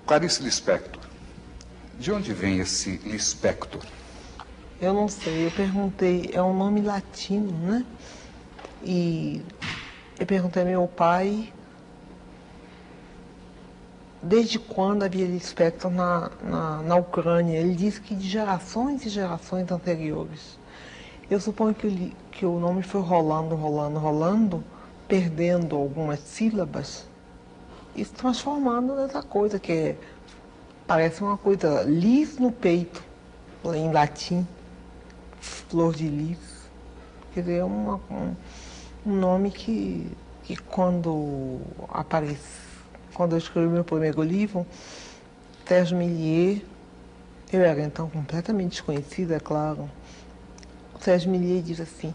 Clarice Lispector. De onde vem esse Lispector? Eu não sei, eu perguntei, é um nome latino, né? E eu perguntei ao meu pai desde quando havia Lispector na Ucrânia. Ele disse que de gerações e gerações anteriores. Eu suponho que o nome foi rolando, perdendo algumas sílabas e se transformando nessa coisa que parece uma coisa lis no peito, em latim, flor de lis. Quer dizer, é um nome que quando quando eu escrevi meu primeiro livro, Sérgio Millier, eu era então completamente desconhecida, é claro. O Sérgio Millier diz assim: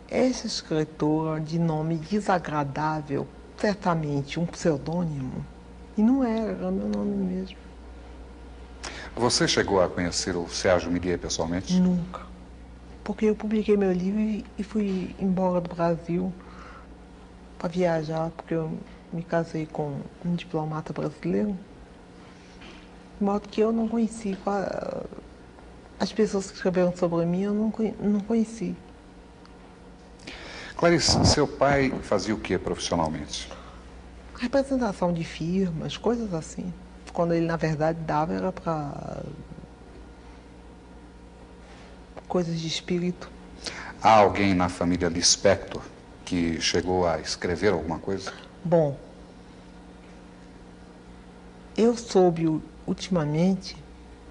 essa escritora de nome desagradável, certamente um pseudônimo. E não era meu nome mesmo. Você chegou a conhecer o Sérgio Millier pessoalmente? Nunca. Porque eu publiquei meu livro e fui embora do Brasil para viajar, porque eu me casei com um diplomata brasileiro. De modo que eu não conheci. As pessoas que escreveram sobre mim eu não conheci. Clarice, seu pai fazia o que profissionalmente? Representação de firmas, coisas assim. Quando ele, na verdade, dava era para coisas de espírito. Há alguém na família Lispector que chegou a escrever alguma coisa? Bom, eu soube ultimamente,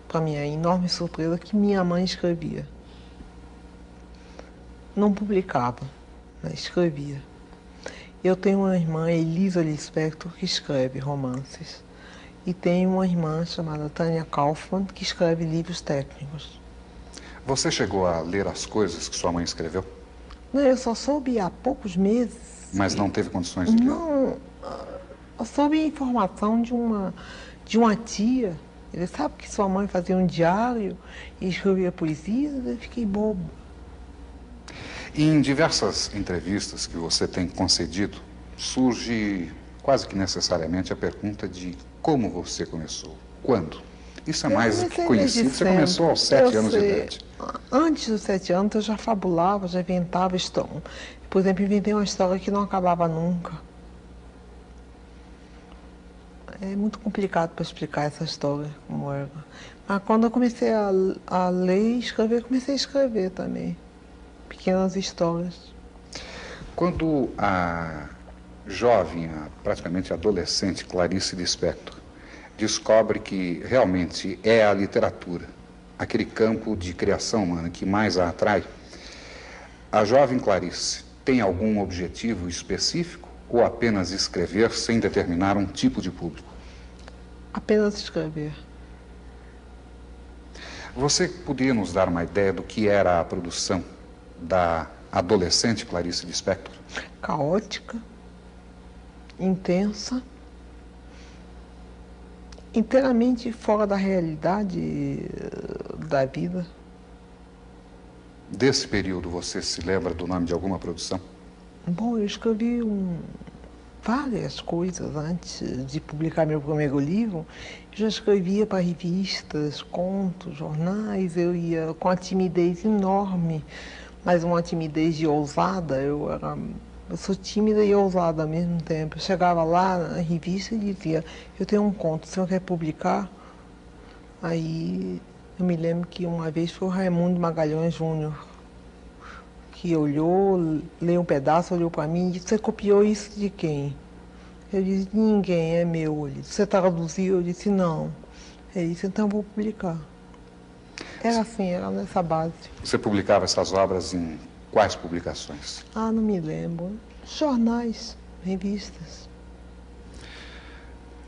para minha enorme surpresa, que minha mãe escrevia. Não publicava, mas escrevia. Eu tenho uma irmã, Elisa Lispector, que escreve romances. E tenho uma irmã chamada Tânia Kaufmann, que escreve livros técnicos. Você chegou a ler as coisas que sua mãe escreveu? Não, eu só soube há poucos meses. Mas não teve condições de ler? Não, eu soube a informação de uma tia. Ele sabe que sua mãe fazia um diário e escrevia poesias, eu fiquei bobo. Em diversas entrevistas que você tem concedido, surge quase que necessariamente a pergunta de como você começou, quando. Isso é mais do que conhecido, você começou aos 7 anos de idade. Antes dos 7 anos eu já fabulava, já inventava história. Por exemplo, inventei uma história que não acabava nunca. É muito complicado para explicar essa história, como era. Mas quando eu comecei a ler e escrever, comecei a escrever também. Pequenas histórias. Quando a jovem, praticamente adolescente Clarice Lispector descobre que realmente é a literatura, aquele campo de criação humana que mais a atrai, a jovem Clarice tem algum objetivo específico ou apenas escrever sem determinar um tipo de público? Apenas escrever. Você poderia nos dar uma ideia do que era a produção da adolescente Clarice Lispector? Caótica, intensa, inteiramente fora da realidade da vida. Desse período, você se lembra do nome de alguma produção? Bom, eu escrevi várias coisas antes de publicar meu primeiro livro. Eu já escrevia para revistas, contos, jornais. Eu ia com a timidez enorme, mas uma timidez de ousada. Eu sou tímida e ousada ao mesmo tempo. Eu chegava lá na revista e dizia: eu tenho um conto, o senhor quer publicar? Aí eu me lembro que uma vez foi o Raimundo Magalhães Júnior, que olhou, leu um pedaço, olhou para mim e disse: você copiou isso de quem? Eu disse: ninguém, é meu. Ele disse: você traduziu? Eu disse: não. Ele disse: então eu vou publicar. Era assim, era nessa base. Você publicava essas obras em quais publicações? Ah, não me lembro. Jornais, revistas.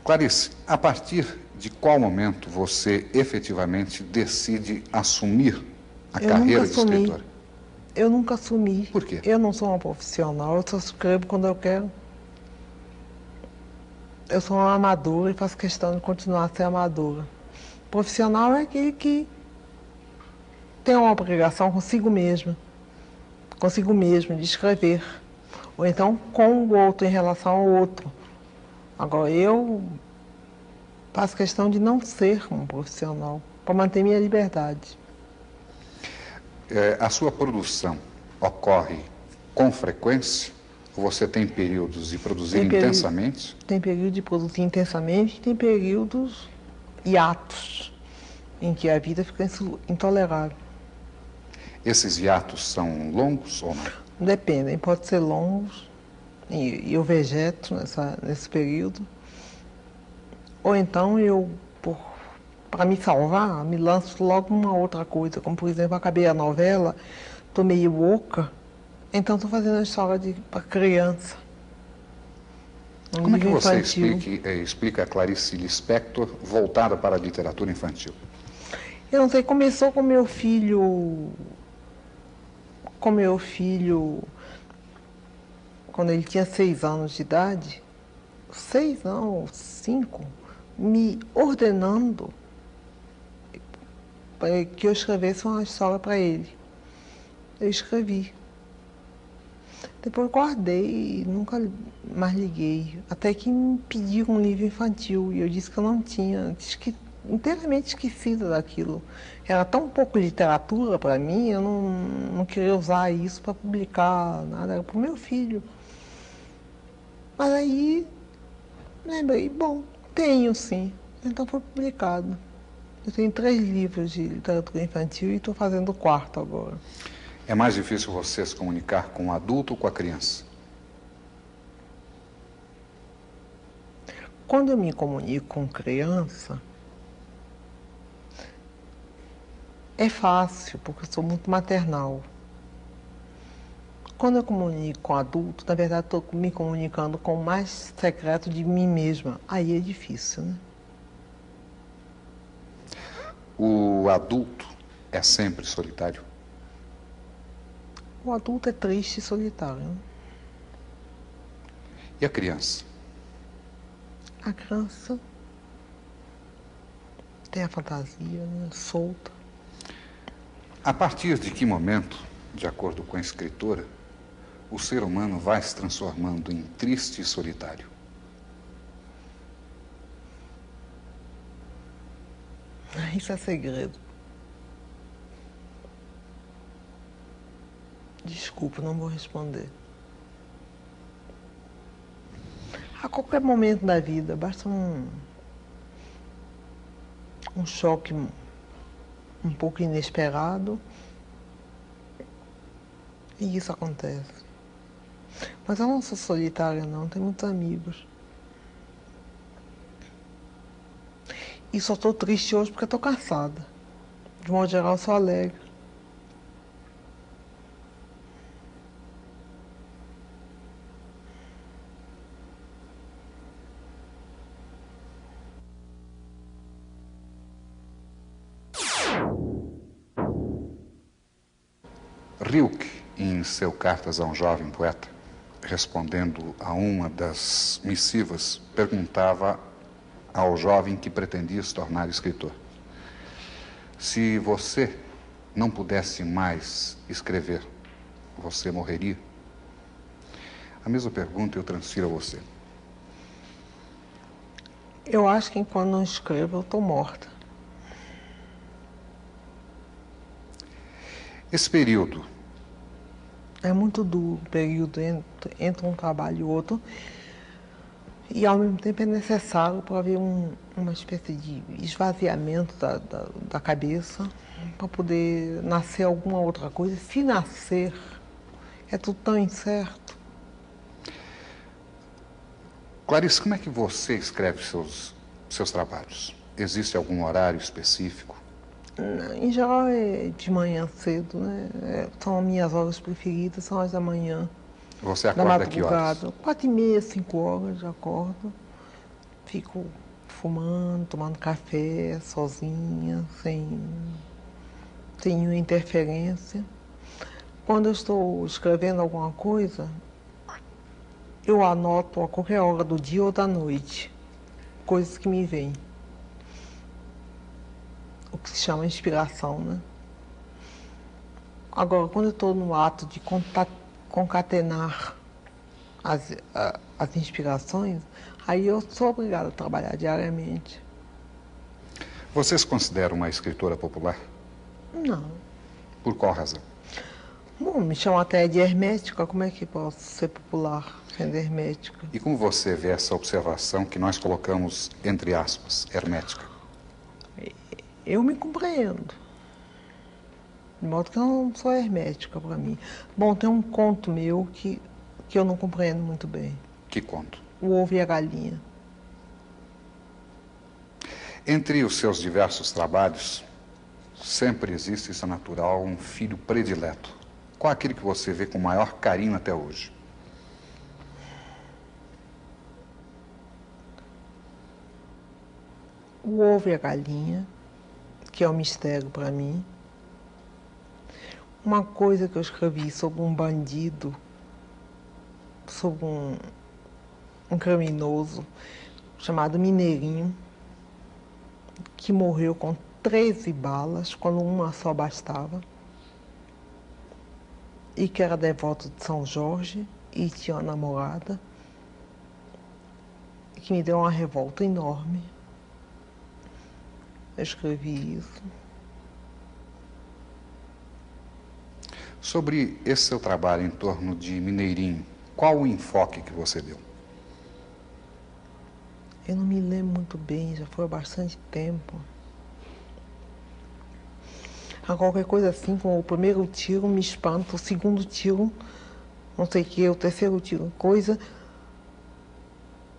Clarice, a partir de qual momento você efetivamente decide assumir a carreira de escritora? Eu nunca assumi. Por quê? Eu não sou uma profissional, eu só escrevo quando eu quero. Eu sou uma amadora e faço questão de continuar a ser amadora. Profissional é aquele que tem uma obrigação consigo mesmo de escrever. Ou então com o outro, em relação ao outro. Agora, eu Faço questão de não ser um profissional, para manter minha liberdade. A sua produção ocorre com frequência? Ou você tem períodos de produzir intensamente? Tem período de produzir intensamente, tem períodos hiatos, em que a vida fica intolerável. Esses hiatos são longos ou não? Dependem, pode ser longos, e eu vegeto nesse período, ou então eu, para me salvar, me lanço logo numa outra coisa, como por exemplo, acabei a novela, estou meio oca, então estou fazendo a história para criança. Como é que você explica a Clarice Lispector voltada para a literatura infantil? Eu não sei, começou com meu filho, quando ele tinha 6 anos de idade, 6 não, 5, me ordenando para que eu escrevesse uma história para ele. Eu escrevi. Depois guardei e nunca mais liguei. Até que me pediram um livro infantil e eu disse que eu não tinha, inteiramente esquecida daquilo. Era tão pouco literatura para mim, eu não queria usar isso para publicar nada, era para o meu filho. Mas aí lembrei, bom, tenho sim. Então foi publicado. Eu tenho 3 livros de literatura infantil e estou fazendo o 4º agora. É mais difícil você se comunicar com o adulto ou com a criança? Quando eu me comunico com criança, é fácil, porque eu sou muito maternal. Quando eu comunico com adulto, na verdade estou me comunicando com o mais secreto de mim mesma. Aí é difícil, né? O adulto é sempre solitário? O adulto é triste e solitário, né? E a criança? A criança tem a fantasia, né, solta. A partir de que momento, de acordo com a escritora, o ser humano vai se transformando em triste e solitário? Isso é segredo. Desculpa, não vou responder. A qualquer momento da vida, basta um choque um pouco inesperado e isso acontece. Mas eu não sou solitária, não, tenho muitos amigos. E só estou triste hoje porque estou cansada. De modo geral, sou alegre. Rilke, em seu Cartas a um Jovem Poeta, respondendo a uma das missivas, perguntava ao jovem que pretendia se tornar escritor: se você não pudesse mais escrever, você morreria? A mesma pergunta eu transfiro a você. Eu acho que enquanto não escrevo, eu estou morta. Esse período é muito duro, o período entre um trabalho e outro. E ao mesmo tempo é necessário para haver uma espécie de esvaziamento da cabeça, para poder nascer alguma outra coisa. Se nascer, é tudo tão incerto. Clarice, como é que você escreve seus trabalhos? Existe algum horário específico? Em geral é de manhã cedo, né? São as minhas horas preferidas, são as da manhã. Você acorda a que horas? 4h30, 5h já acordo. Fico fumando, tomando café, sozinha, sem nenhuma interferência. Quando eu estou escrevendo alguma coisa, eu anoto a qualquer hora do dia ou da noite, coisas que me vêm. O que se chama inspiração, né? Agora, quando eu estou no ato de concatenar as inspirações, aí eu sou obrigada a trabalhar diariamente. Você se considera uma escritora popular? Não. Por qual razão? Bom, me chamam até de hermética, como é que posso ser popular sendo hermética? E como você vê essa observação que nós colocamos entre aspas, hermética? Eu me compreendo. De modo que eu não sou hermética para mim. Bom, tem um conto meu que eu não compreendo muito bem. Que conto? O Ovo e a Galinha. Entre os seus diversos trabalhos, sempre existe, isso é natural, um filho predileto. Qual é aquele que você vê com maior carinho até hoje? O Ovo e a Galinha, que é um mistério para mim. Uma coisa que eu escrevi sobre um bandido, sobre um criminoso chamado Mineirinho, que morreu com 13 balas, quando uma só bastava, e que era devoto de São Jorge e tinha uma namorada, que me deu uma revolta enorme. Eu escrevi isso. Sobre esse seu trabalho em torno de Mineirinho, qual o enfoque que você deu? Eu não me lembro muito bem, já foi há bastante tempo. A qualquer coisa assim, como o primeiro tiro me espanta, o segundo tiro, não sei o que, o terceiro tiro, coisa.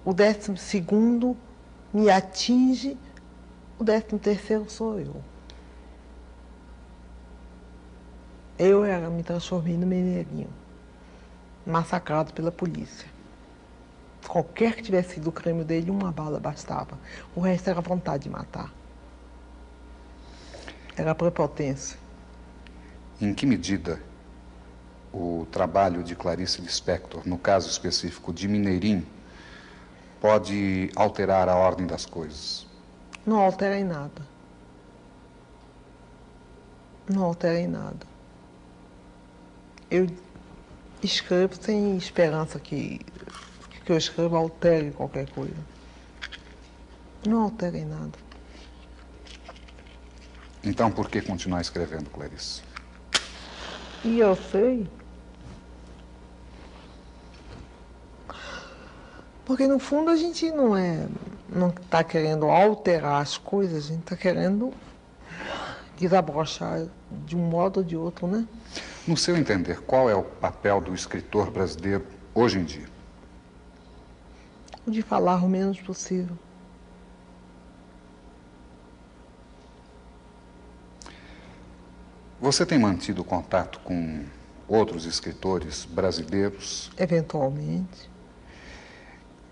O 12º me atinge, o 13º sou eu. Eu me transformei no Mineirinho, massacrado pela polícia. Qualquer que tivesse sido o crime dele, uma bala bastava. O resto era vontade de matar. Era prepotência. Em que medida o trabalho de Clarice Lispector, no caso específico de Mineirinho, pode alterar a ordem das coisas? Não altera em nada. Não altera em nada. Eu escrevo sem esperança que eu escreva altere qualquer coisa. Não altera em nada. Então, por que continuar escrevendo, Clarice? E eu sei. Porque, no fundo, a gente não está querendo alterar as coisas, a gente está querendo desabrochar de um modo ou de outro, né? No seu entender, qual é o papel do escritor brasileiro hoje em dia? O de falar o menos possível. Você tem mantido contato com outros escritores brasileiros? Eventualmente.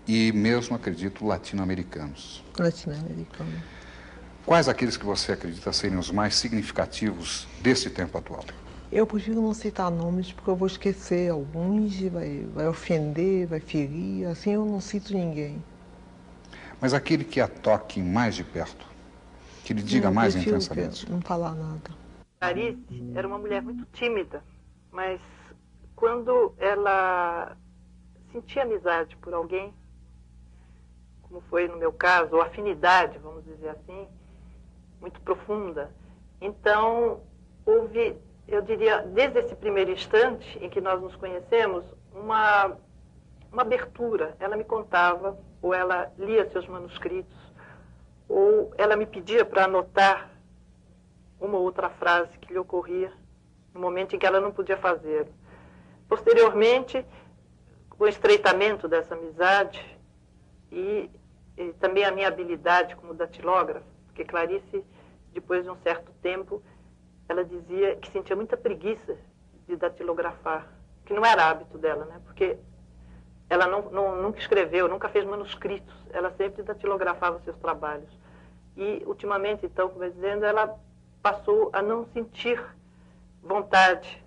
E mesmo, acredito, latino-americanos. Latino-americano. Quais aqueles que você acredita serem os mais significativos desse tempo atual? Eu prefiro não citar nomes porque eu vou esquecer alguns e vai ofender, vai ferir. Assim eu não cito ninguém. Mas aquele que a toque mais de perto, que lhe diga mais intensamente. Não falar nada. Clarice era uma mulher muito tímida, mas quando ela sentia amizade por alguém, como foi no meu caso, ou afinidade, vamos dizer assim, muito profunda, então houve, eu diria, desde esse primeiro instante em que nós nos conhecemos, uma abertura. Ela me contava, ou ela lia seus manuscritos, ou ela me pedia para anotar uma ou outra frase que lhe ocorria no momento em que ela não podia fazê-lo. Posteriormente, com o estreitamento dessa amizade e também a minha habilidade como datilógrafa, porque Clarice, depois de um certo tempo, ela dizia que sentia muita preguiça de datilografar, que não era hábito dela, né? Porque ela nunca escreveu, nunca fez manuscritos, ela sempre datilografava seus trabalhos. E, ultimamente, então, como eu ia dizendo, ela passou a não sentir vontade.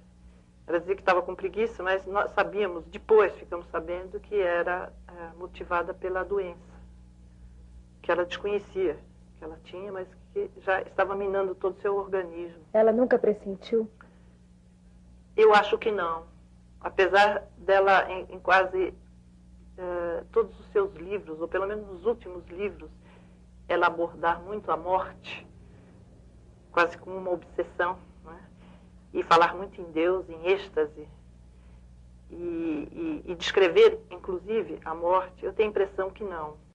Ela dizia que estava com preguiça, mas nós sabíamos, depois ficamos sabendo que era motivada pela doença, que ela desconhecia que ela tinha, mas que já estava minando todo o seu organismo. Ela nunca pressentiu? Eu acho que não. Apesar dela, em quase todos os seus livros, ou pelo menos nos últimos livros, ela abordar muito a morte, quase como uma obsessão, né? E falar muito em Deus, em êxtase, e descrever, inclusive, a morte, eu tenho a impressão que não.